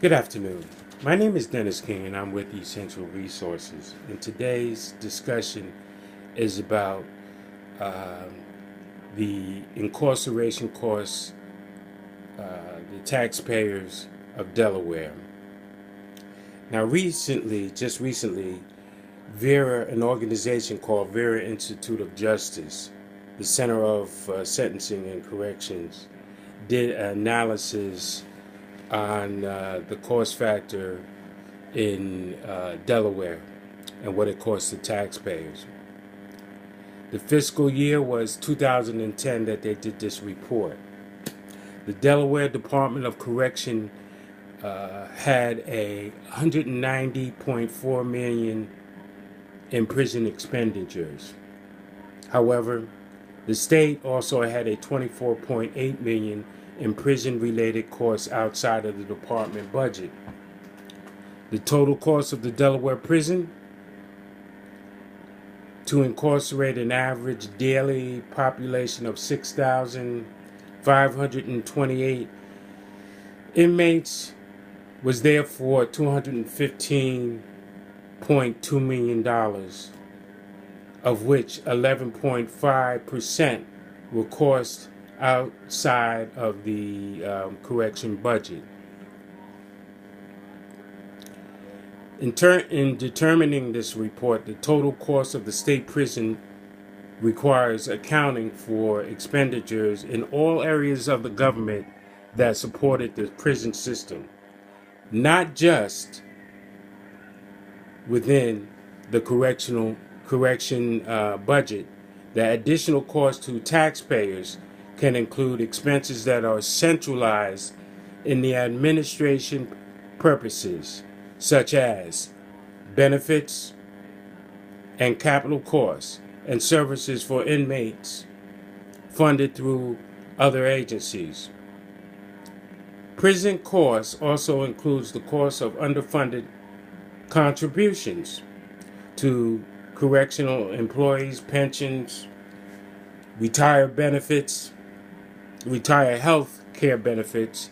Good afternoon. My name is Dennis King and I'm with Essential Resources. And today's discussion is about um, the incarceration costs, the taxpayers of Delaware. Now, just recently, an organization called Vera Institute of Justice, the Center of Sentencing and Corrections, did an analysis on the cost factor in Delaware and what it costs the taxpayers. The fiscal year was 2010 that they did this report. The Delaware Department of Correction had a 190.4 million in prison expenditures. However, the state also had a 24.8 million in prison-related costs outside of the department budget. The total cost of the Delaware prison to incarcerate an average daily population of 6,528 inmates was therefore $215.2 million, of which 11.5% were costs outside of the correction budget. In determining this report, the total cost of the state prison requires accounting for expenditures in all areas of the government that supported the prison system, not just within the correction budget. The additional cost to taxpayers can include expenses that are centralized in the administration purposes, such as benefits and capital costs and services for inmates funded through other agencies. Prison costs also includes the cost of underfunded contributions to correctional employees, pensions, retired health care benefits.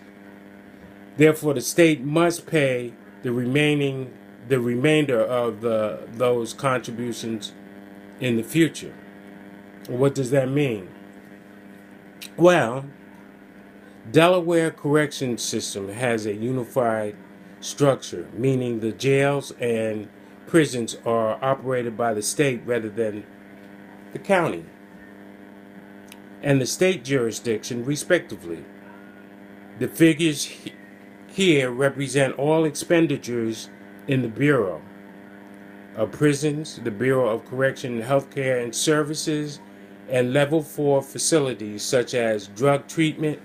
Therefore, the state must pay the remainder of those contributions in the future. What does that mean? Well, Delaware correction system has a unified structure, meaning the jails and prisons are operated by the state rather than the county and the state jurisdiction, respectively. The figures here represent all expenditures in the Bureau of Prisons, the Bureau of Correction, Healthcare and Services, and Level 4 facilities such as drug treatment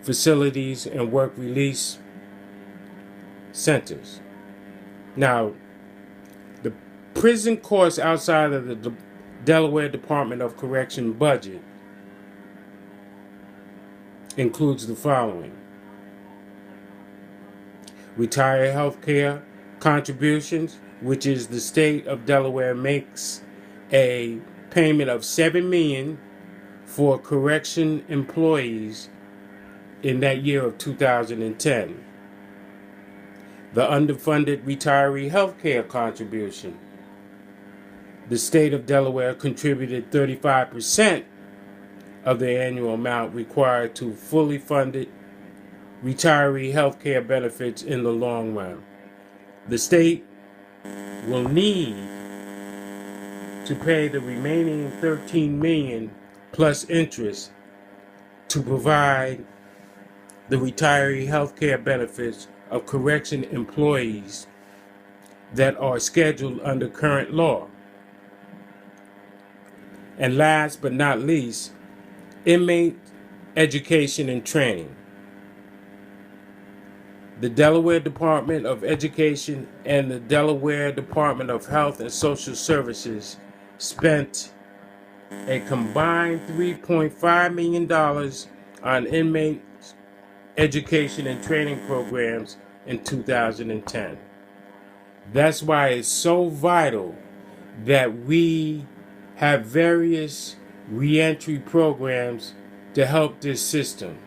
facilities and work release centers. Now, the prison costs outside of the Delaware Department of Correction budget includes the following: retired health care contributions, which is the state of Delaware makes a payment of $7 million for correction employees in that year of 2010. The underfunded retiree health care contribution. The state of Delaware contributed 35% of the annual amount required to fully funded retiree health care benefits in the long run. The state will need to pay the remaining $13 million plus interest to provide the retiree health care benefits of correction employees that are scheduled under current law. And last but not least, inmate education and training. The Delaware Department of Education and the Delaware Department of Health and Social Services spent a combined $3.5 million on inmate education and training programs in 2010. That's why it's so vital that we have various reentry programs to help this system.